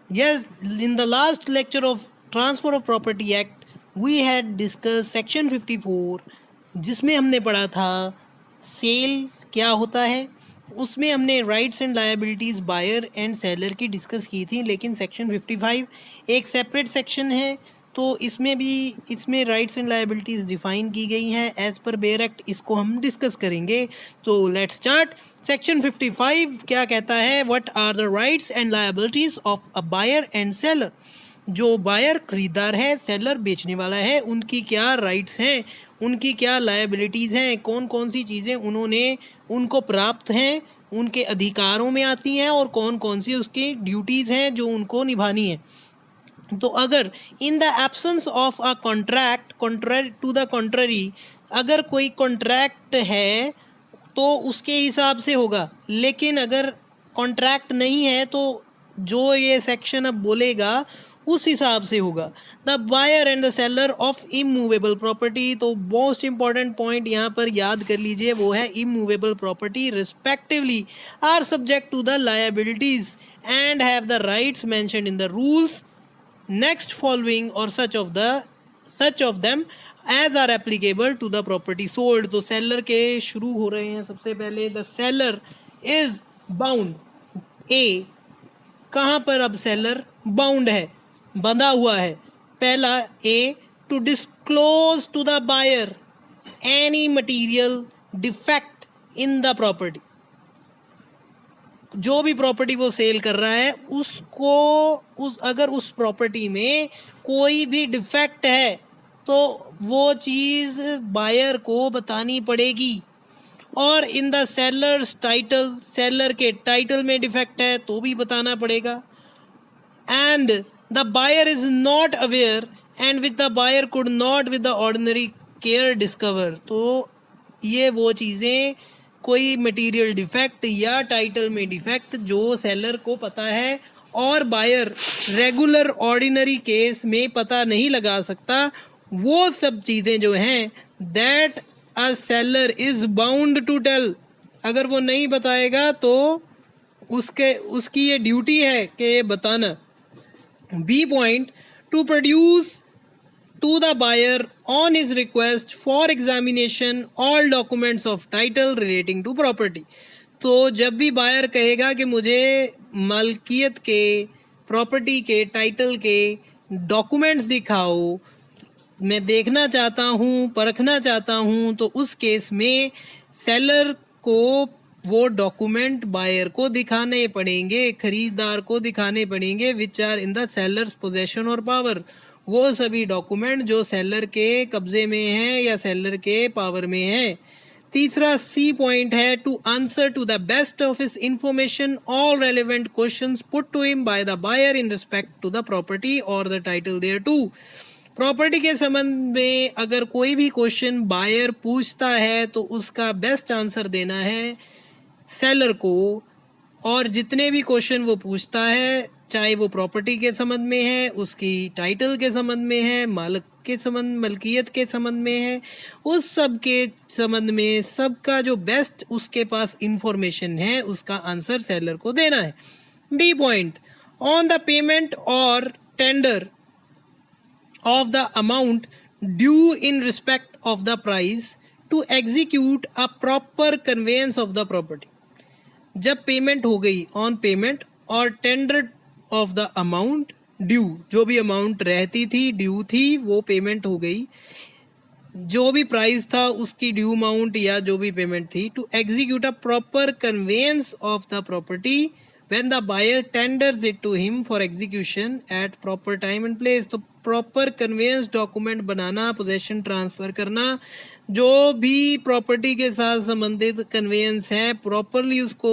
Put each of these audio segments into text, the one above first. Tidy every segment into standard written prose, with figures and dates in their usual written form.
Yes, in the last lecture of Transfer of Property Act, we had discussed Section 54, जिसमें हमने पढ़ा था cell क्या होता है. उसमें हमने rights and liabilities buyer and seller की डिस्कस की थी, लेकिन सेक्शन 55 एक सेपरेट सेक्शन है, तो इसमें राइट्स एंड लायबिलिटीज़ डिफाइन की गई हैं एज पर बेयर एक्ट. इसको हम डिस्कस करेंगे. तो लेट्स स्टार्ट. सेक्शन 55 क्या कहता है? What are the rights and liabilities of a buyer and seller. जो बायर खरीदार है, सेलर बेचने वाला है, उनकी क्या राइट्स हैं, उनकी क्या लायबिलिटीज़ हैं, कौन कौन सी चीज़ें उनको प्राप्त हैं, उनके अधिकारों में आती हैं, और कौन कौन सी उसकी ड्यूटीज़ हैं जो उनको निभानी है. तो अगर in the absence of a contract contrary to the contrary, अगर कोई कॉन्ट्रैक्ट है तो उसके हिसाब से होगा, लेकिन अगर कॉन्ट्रैक्ट नहीं है तो जो ये सेक्शन अब बोलेगा उस हिसाब से होगा. The buyer and the seller of immovable property. तो मोस्ट इंपॉर्टेंट पॉइंट यहाँ पर याद कर लीजिए, वो है immovable property respectively are subject to the liabilities and have the rights mentioned in the rules next following or such of them as are applicable to the property sold. तो seller के शुरू हो रहे हैं. सबसे पहले द सेलर इज बाउंड. ए, कहाँ पर अब सेलर बाउंड है, बंधा हुआ है? पहला A, to disclose to the buyer any material defect in the property. जो भी प्रॉपर्टी वो सेल कर रहा है अगर उस प्रॉपर्टी में कोई भी डिफेक्ट है तो वो चीज़ बायर को बतानी पड़ेगी. और in the seller's title, seller के टाइटल में डिफेक्ट है तो भी बताना पड़ेगा. And the buyer is not aware and with the buyer could not with the ordinary care discover. तो ये वो चीज़ें, कोई मटेरियल डिफेक्ट या टाइटल में डिफेक्ट जो सेलर को पता है और बायर रेगुलर ऑर्डिनरी केस में पता नहीं लगा सकता, वो सब चीज़ें जो हैं that a seller is bound to tell. अगर वो नहीं बताएगा तो उसकी ये ड्यूटी है कि ये बताना. B point, to produce to the buyer on his request for examination all documents of title relating to property. तो जब भी बायर कहेगा कि मुझे मालकियत के, प्रॉपर्टी के, टाइटल के डॉक्यूमेंट्स दिखाओ, मैं देखना चाहता हूँ, परखना चाहता हूँ, तो उस केस में सेलर को वो डॉक्यूमेंट बायर को दिखाने पड़ेंगे, खरीदार को दिखाने पड़ेंगे, which are in the seller's possession और पावर. वो सभी डॉक्यूमेंट जो सेलर के कब्जे में हैं या सेलर के पावर में हैं. तीसरा सी पॉइंट है, to answer to the best of his information all relevant questions put to him by the buyer in respect to the property और the title thereto. Property के संबंध में अगर कोई भी क्वेश्चन बायर पूछता है तो उसका बेस्ट आंसर देना है सेलर को. और जितने भी क्वेश्चन वो पूछता है, चाहे वो प्रॉपर्टी के संबंध में है, उसकी टाइटल के संबंध में है, मलकियत के संबंध में है, उस सब के संबंध में सबका जो बेस्ट उसके पास इंफॉर्मेशन है उसका आंसर सेलर को देना है. D point, on the payment और tender of the amount due in respect of the price to execute a proper conveyance of the property. जब पेमेंट हो गई, ऑन पेमेंट और tender of the amount due, जो भी amount रहती थी, due थी, वो पेमेंट हो गई, जो भी प्राइस था उसकी ड्यू अमाउंट या जो भी पेमेंट थी, to execute a proper conveyance of the property when the buyer tenders it to him for execution at proper time and place. तो प्रॉपर कन्वेंस डॉक्यूमेंट बनाना, पोजेशन ट्रांसफ़र करना, जो भी प्रॉपर्टी के साथ संबंधित कन्वेंस है प्रॉपरली उसको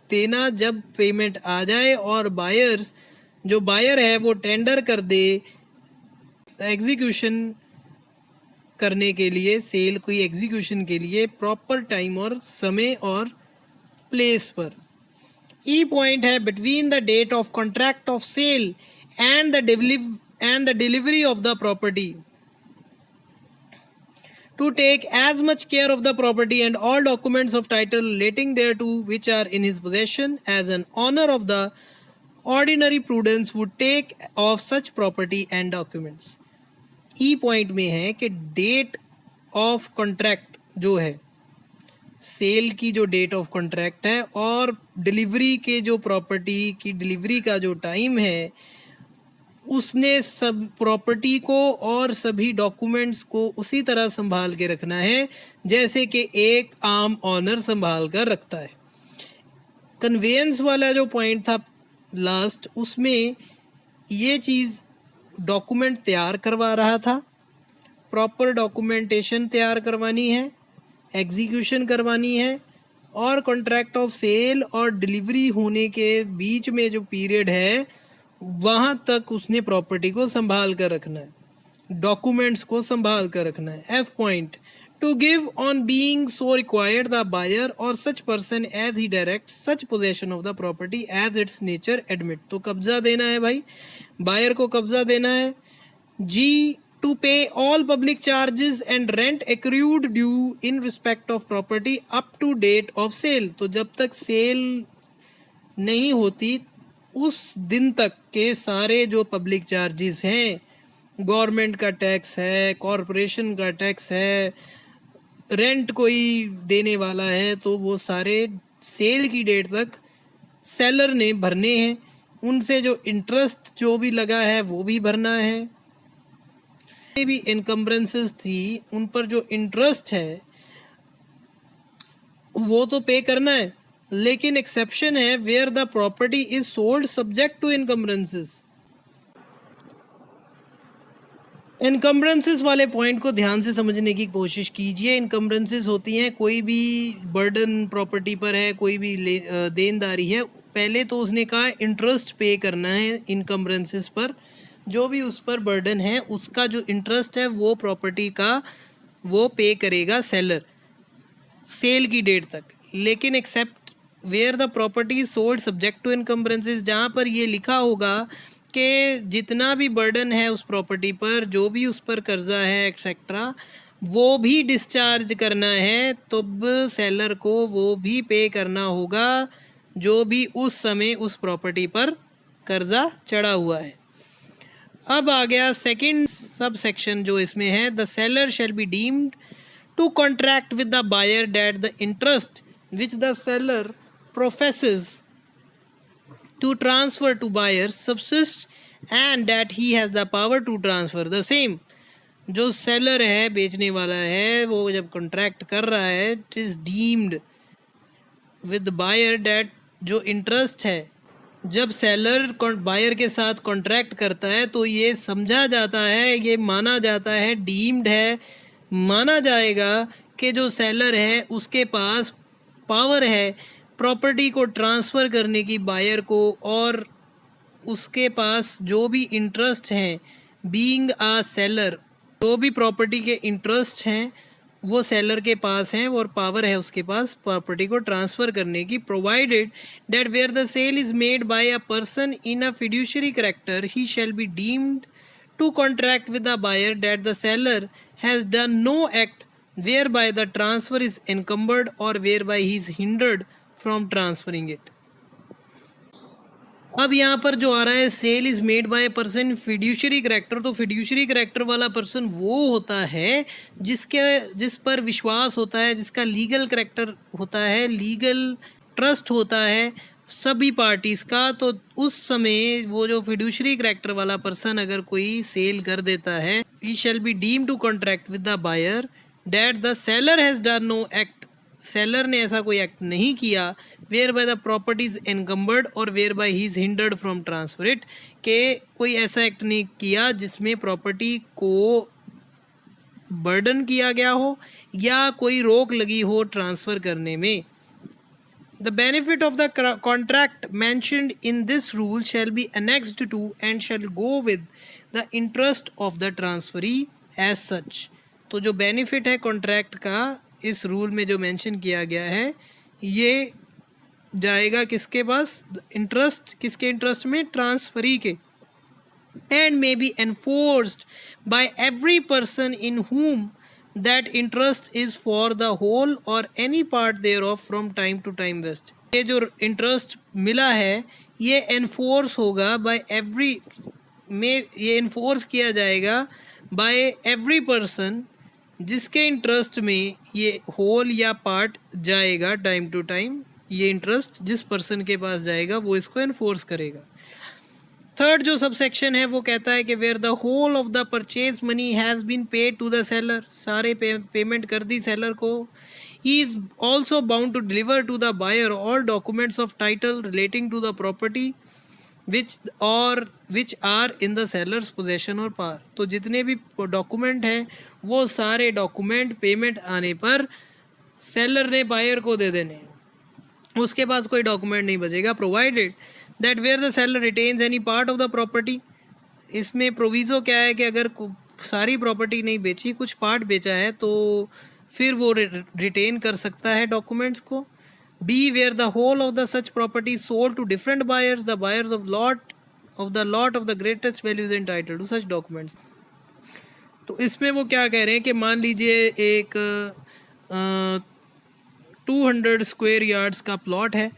देना जब पेमेंट आ जाए और जो बायर है वो टेंडर कर दे एग्जीक्यूशन करने के लिए, सेल की एग्जीक्यूशन के लिए प्रॉपर टाइम और समय और प्लेस पर. ई पॉइंट है, between the date of contract of sale and the delivery of the property to take as much care of the property and all documents of title relating thereto which are in his possession as an owner of ordinary prudence would take of such property and documents. E point में है कि date of contract जो है, cell की जो date of contract है और delivery के जो प्रॉपर्टी की डिलीवरी का जो टाइम है, उसने सब प्रॉपर्टी को और सभी डॉक्यूमेंट्स को उसी तरह संभाल के रखना है जैसे कि एक आम ऑनर संभाल कर रखता है। कन्वेंस वाला जो पॉइंट था लास्ट, उसमें ये चीज़ डॉक्यूमेंट तैयार करवा रहा था, प्रॉपर डॉक्यूमेंटेशन तैयार करवानी है, एग्जीक्यूशन करवानी है, और कॉन्ट्रैक्ट ऑफ सेल और डिलीवरी होने के बीच में जो पीरियड है वहाँ तक उसने प्रॉपर्टी को संभाल कर रखना है, डॉक्यूमेंट्स को संभाल कर रखना है। F point, to give on being so required the buyer और such person as he direct such possession of the property as its nature admit. तो कब्जा देना है भाई, बायर को कब्जा देना है। G, to pay all public charges and rent accrued due in respect of property up to date of sale. तो जब तक सेल नहीं होती उस दिन तक के सारे जो पब्लिक चार्जेस हैं, गवर्नमेंट का टैक्स है, कॉरपोरेशन का टैक्स है, रेंट कोई देने वाला है, तो वो सारे सेल की डेट तक सेलर ने भरने हैं। उनसे जो इंटरेस्ट जो भी लगा है वो भी भरना है। ये भी इनकम्बरेंसेस थी, उन पर जो इंटरेस्ट है वो तो पे करना है, लेकिन एक्सेप्शन है where the property is sold subject to encumbrances. Encumbrances वाले पॉइंट को ध्यान से समझने की कोशिश कीजिए। इनकम्बरेंसेस होती हैं, कोई भी बर्डन प्रॉपर्टी पर है, कोई भी देनदारी है, पहले तो उसने कहा इंटरेस्ट पे करना है इनकम्बरेंसेस पर, जो भी उस पर बर्डन है उसका जो इंटरेस्ट है वो प्रॉपर्टी का वो पे करेगा सेलर सेल की डेट तक। लेकिन except where the property is sold subject to encumbrances, जहाँ पर ये लिखा होगा कि जितना भी बर्डन है उस प्रॉपर्टी पर, जो भी उस पर कर्जा है एक्सेट्रा, वो भी डिस्चार्ज करना है, तब सेलर को वो भी पे करना होगा जो भी उस समय उस प्रॉपर्टी पर कर्जा चढ़ा हुआ है। अब आ गया सेकंड सब सेक्शन जो इसमें है, the seller shall be deemed to contract with the buyer that the interest which the seller professes to transfer to buyer subsist and that he has the power to transfer the same। जो seller है, बेचने वाला है, वो जब contract कर रहा है, it is deemed with buyer that जो इंटरेस्ट है, जब सेलर बायर के साथ कॉन्ट्रैक्ट करता है तो ये समझा जाता है, ये माना जाता है, डीम्ड है, माना जाएगा कि जो सेलर है उसके पास पावर है प्रॉपर्टी को ट्रांसफ़र करने की बायर को, और उसके पास जो भी इंटरेस्ट हैं बीइंग अ सेलर, जो भी प्रॉपर्टी के इंटरेस्ट हैं वो सेलर के पास हैं और पावर है उसके पास प्रॉपर्टी को ट्रांसफ़र करने की, provided that where the sale is made by a person in a fiduciary character he shall be deemed to contract with the buyer that the seller has done no act whereby the transfer is encumbered और whereby he is hindered from transferring it. अब यहाँ पर जो आ रहा है, sale is made by person fiduciary character, तो fiduciary character वाला पर्सन वो होता है जिस पर विश्वास होता है, जिसका लीगल कैरेक्टर होता है, लीगल ट्रस्ट होता है सभी पार्टीज का। तो उस समय वो जो फिड्यूशियरी कैरेक्टर वाला पर्सन अगर कोई सेल कर देता है, he shall be deem to contract with the buyer that the seller has done no act, seller ने ऐसा कोई एक्ट नहीं किया, whereby the property is encumbered और whereby he is hindered from transfer it, के कोई ऐसा act नहीं किया जिसमें प्रॉपर्टी को बर्डन किया गया हो या कोई रोक लगी हो ट्रांसफ़र करने में। The benefit of the contract mentioned in this rule shall be annexed to and shall go with the interest of the transferee as such. तो जो बेनिफिट है कॉन्ट्रैक्ट का इस रूल में जो मेंशन किया गया है, ये जाएगा किसके पास, इंटरेस्ट, किसके इंटरेस्ट में, ट्रांसफरी के, and may be enforced by every person in whom that interest is for the whole or any part thereof from time to time west। ये जो इंटरेस्ट मिला है ये एनफोर्स होगा बाय एवरी में, ये इन्फोर्स किया जाएगा बाय एवरी पर्सन जिसके इंटरेस्ट में ये होल या पार्ट जाएगा टाइम टू टाइम। ये इंटरेस्ट जिस पर्सन के पास जाएगा वो इसको इन्फोर्स करेगा। थर्ड जो सबसेक्शन है वो कहता है कि where the whole of the purchase money has been paid to the seller, सारे पेमेंट कर दी सेलर को। He is also bound to deliver to the buyer all documents of title relating to the property which are in the seller's possession or power. तो जितने भी document हैं वो सारे डॉक्यूमेंट पेमेंट आने पर सेलर ने बायर को दे देने, उसके पास कोई डॉक्यूमेंट नहीं बचेगा। Provided that where the seller retains any part of the property, इसमें प्रोविज़ो क्या है कि अगर सारी प्रॉपर्टी नहीं बेची, कुछ पार्ट बेचा है, तो फिर वो रिटेन कर सकता है डॉक्यूमेंट्स को। B where the whole of the such property sold to different buyers, the buyers of the lot of the greatest values entitled to such documents. तो इसमें वो क्या कह रहे हैं कि मान लीजिए एक 200 स्क्वायर यार्ड्स का प्लॉट है,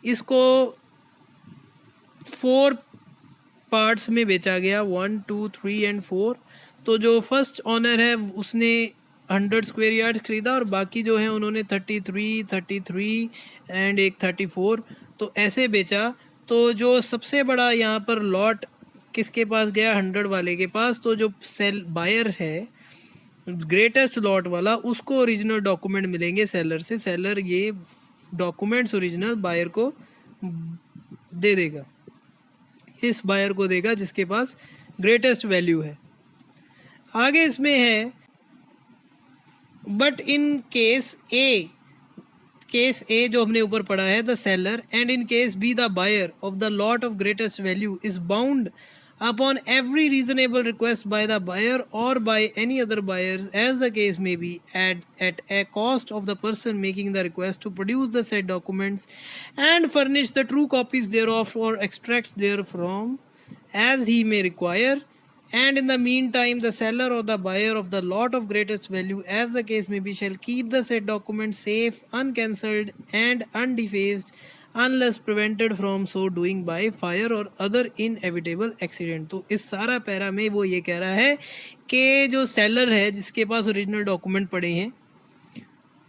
इसको 4 पार्ट्स में बेचा गया, 1 2 3 एंड 4। तो जो फर्स्ट ऑनर है उसने 100 स्क्वायर यार्ड खरीदा और बाकी जो है उन्होंने 33 एंड एक 34, तो ऐसे बेचा। तो जो सबसे बड़ा यहाँ पर लॉट किसके पास गया, 100 वाले के पास। तो जो सेल बायर है ग्रेटेस्ट लॉट वाला, उसको ओरिजिनल डॉक्यूमेंट मिलेंगे सेलर से। सेलर ये डॉक्यूमेंट्स ओरिजिनल बायर को दे देगा, इस बायर को देगा जिसके पास ग्रेटेस्ट वैल्यू है। आगे इसमें है बट इन केस ए जो हमने ऊपर पढ़ा है, the seller and in case b the buyer of the lot of greatest value is bound upon every reasonable request by the buyer or by any other buyers as the case may be at a cost of the person making the request to produce the said documents and furnish the true copies thereof or extracts therefrom as he may require, and in the meantime the seller or the buyer of the lot of greatest value as the case may be shall keep the said documents safe, uncancelled and undefaced unless prevented from so doing by fire or other inevitable accident। तो इस सारा para में वो ये कह रहा है कि जो सेलर है जिसके पास ओरिजिनल डॉक्यूमेंट पड़े हैं,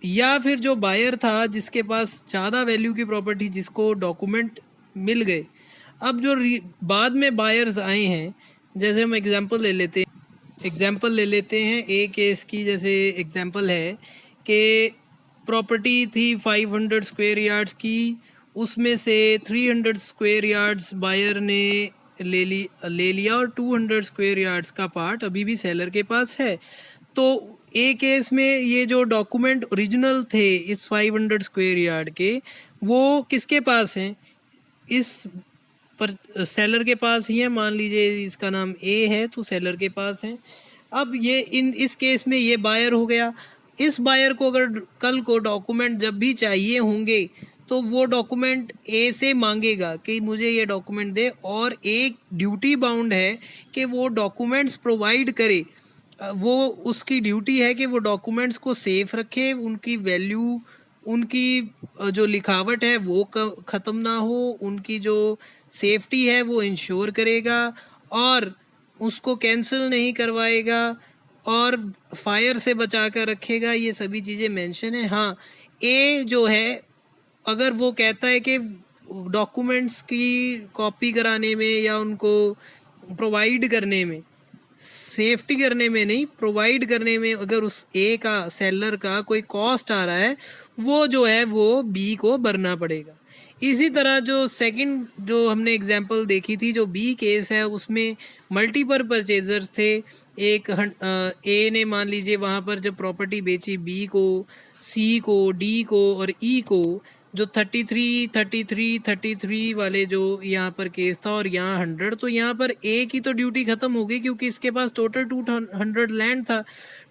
या फिर जो बायर था जिसके पास ज़्यादा वैल्यू की प्रॉपर्टी जिसको डॉक्यूमेंट मिल गए, अब जो बाद में बायर्स आए हैं, जैसे हम एग्जांपल ले लेते हैं एक केस की। जैसे एग्जांपल है कि प्रॉपर्टी थी 500 स्क्वायर यार्ड्स की, उसमें से 300 स्क्वायर यार्ड्स बायर ने ले लिया और 200 स्क्वायर यार्ड्स का पार्ट अभी भी सेलर के पास है। तो एक केस में ये जो डॉक्यूमेंट ओरिजिनल थे इस 500 स्क्वायर यार्ड के, वो किसके पास हैं, इस पर सेलर के पास ही है। मान लीजिए इसका नाम ए है, तो सेलर के पास है। अब ये इस केस में ये बायर हो गया। इस बायर को अगर कल को डॉक्यूमेंट जब भी चाहिए होंगे तो वो डॉक्यूमेंट ए से मांगेगा कि मुझे ये डॉक्यूमेंट दे, और एक ड्यूटी बाउंड है कि वो डॉक्यूमेंट्स प्रोवाइड करे। वो उसकी ड्यूटी है कि वो डॉक्यूमेंट्स को सेफ रखे, उनकी वैल्यू, उनकी जो लिखावट है वो ख़त्म ना हो, उनकी जो सेफ्टी है वो इंश्योर करेगा और उसको कैंसिल नहीं करवाएगा और फायर से बचा कर रखेगा। ये सभी चीज़ें मेंशन है। हाँ, ए जो है अगर वो कहता है कि डॉक्यूमेंट्स की कॉपी कराने में या उनको प्रोवाइड करने में, सेफ्टी करने में नहीं, प्रोवाइड करने में अगर उस ए का, सेलर का कोई कॉस्ट आ रहा है, वो जो है वो बी को भरना पड़ेगा। इसी तरह जो सेकंड जो हमने एग्जांपल देखी थी, जो बी केस है, उसमें मल्टीपल परचेजर्स थे। एक ए ने मान लीजिए वहाँ पर जब प्रॉपर्टी बेची बी को, सी को, डी को और ई को, जो 33 वाले जो यहाँ पर केस था और यहाँ 100, तो यहाँ पर ए की तो ड्यूटी ख़त्म हो गई क्योंकि इसके पास टोटल 200 लैंड था।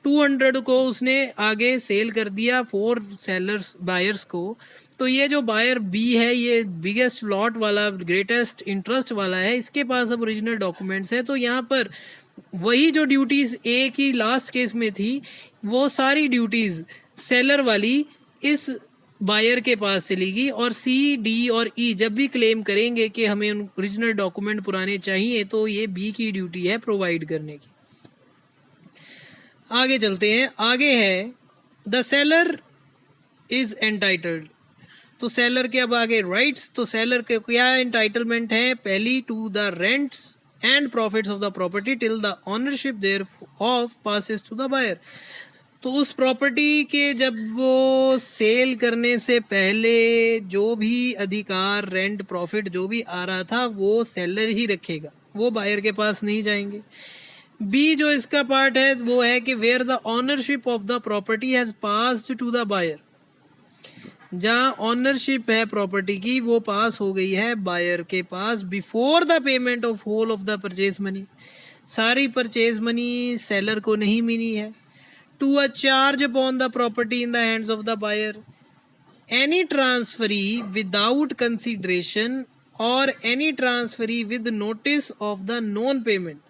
200 को उसने आगे सेल कर दिया 4 सेलर्स बायर्स को। तो ये जो बायर बी है, ये बिगेस्ट लॉट वाला, ग्रेटेस्ट इंटरेस्ट वाला है, इसके पास अब ओरिजिनल डॉक्यूमेंट्स है। तो यहाँ पर वही जो ड्यूटीज़ ए की लास्ट केस में थी, वो सारी ड्यूटीज़ सेलर वाली इस बायर के पास चलेगी, और सी, डी और ई जब भी क्लेम करेंगे कि हमें ओरिजिनल डॉक्यूमेंट पुराने चाहिए, तो ये बी की ड्यूटी है प्रोवाइड करने की। आगे चलते हैं, आगे है द सेलर इज एंटाइटल्ड। तो सेलर के अब आगे राइट्स, तो सेलर के क्या एंटाइटलमेंट है? पहली, to the rents and profits of the property till the ownership thereof passes to the buyer. तो उस प्रॉपर्टी के जब वो सेल करने से पहले जो भी अधिकार, रेंट, प्रॉफिट जो भी आ रहा था वो सेलर ही रखेगा, वो बायर के पास नहीं जाएंगे। बी जो इसका पार्ट है वो है कि where the ownership of the property has passed to the buyer, जहाँ ऑनरशिप है प्रॉपर्टी की वो पास हो गई है बायर के पास before the payment of whole of the purchase money, सारी परचेज मनी सेलर को नहीं मिली है। To a charge upon the property in the hands of the buyer, any transferee without consideration or any transferee with notice of the non-payment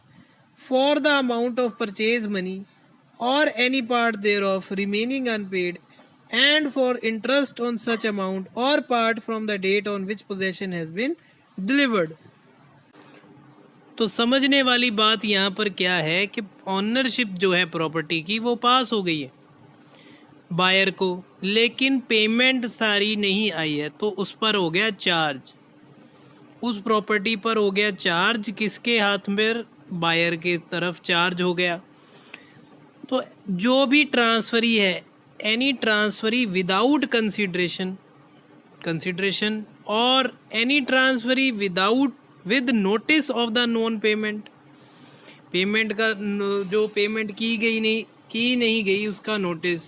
for the amount of purchase money or any part thereof remaining unpaid and for interest on such amount or part from the date on which possession has been delivered। तो समझने वाली बात यहाँ पर क्या है कि ownership जो है प्रॉपर्टी की वो पास हो गई है बायर को, लेकिन पेमेंट सारी नहीं आई है, तो उस पर हो गया चार्ज, उस प्रॉपर्टी पर हो गया चार्ज, किसके हाथ में? बायर के तरफ चार्ज हो गया। तो जो भी ट्रांसफरी है, एनी ट्रांसफरी विदाउट कंसिडरेशन और any transferee without with notice of the non payment, payment का जो पेमेंट की नहीं गई उसका notice,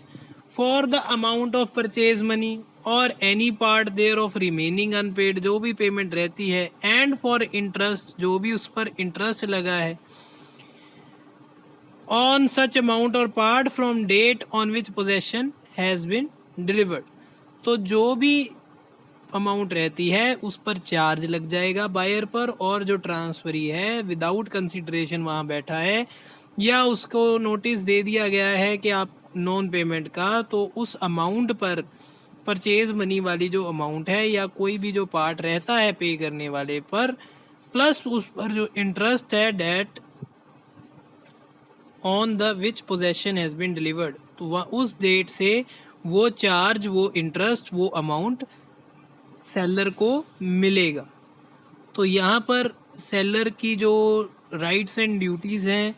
for the amount of purchase money और any part thereof remaining unpaid, जो भी पेमेंट रहती है, एंड फॉर इंटरेस्ट, जो भी उस पर इंटरेस्ट लगा है, on such amount or part from date on which possession has been delivered. तो जो भी अमाउंट रहती है उस पर चार्ज लग जाएगा बायर पर, और जो ट्रांसफरी है विदाउट कंसिडरेशन वहाँ बैठा है या उसको नोटिस दे दिया गया है कि आप नॉन पेमेंट का, तो उस अमाउंट पर परचेज मनी वाली जो अमाउंट है या कोई भी जो पार्ट रहता है पे करने वाले पर, प्लस उस पर जो इंटरेस्ट है date on the which possession has been delivered, तो वह उस डेट से वो चार्ज, वो इंटरेस्ट, वो अमाउंट सेलर को मिलेगा। तो यहाँ पर सेलर की जो राइट्स एंड ड्यूटीज़ हैं,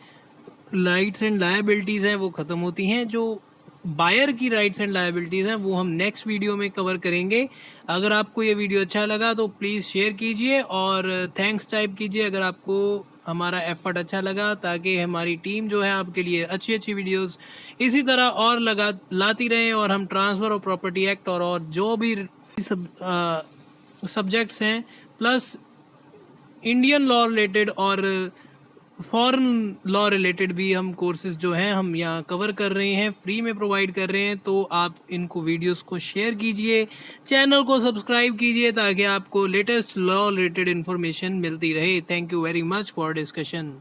राइट्स एंड लायबिलिटीज़ हैं वो ख़त्म होती हैं। जो बायर की राइट्स एंड लायबिलिटीज़ हैं वो हम नेक्स्ट वीडियो में कवर करेंगे। अगर आपको ये वीडियो अच्छा लगा तो प्लीज़ शेयर कीजिए और थैंक्स टाइप कीजिए अगर आपको हमारा एफर्ट अच्छा लगा, ताकि हमारी टीम जो है आपके लिए अच्छी अच्छी वीडियोस इसी तरह और लाती रहें, और हम ट्रांसफ़र ऑफ प्रॉपर्टी एक्ट और जो भी सब्जेक्ट्स हैं, प्लस इंडियन लॉ रिलेटेड और फॉरेन लॉ रिलेटेड भी हम कोर्सेज जो हैं हम यहाँ कवर कर रहे हैं, फ्री में प्रोवाइड कर रहे हैं। तो आप इनको वीडियोस को शेयर कीजिए, चैनल को सब्सक्राइब कीजिए ताकि आपको लेटेस्ट लॉ रिलेटेड इन्फॉर्मेशन मिलती रहे। Thank you very much for discussion.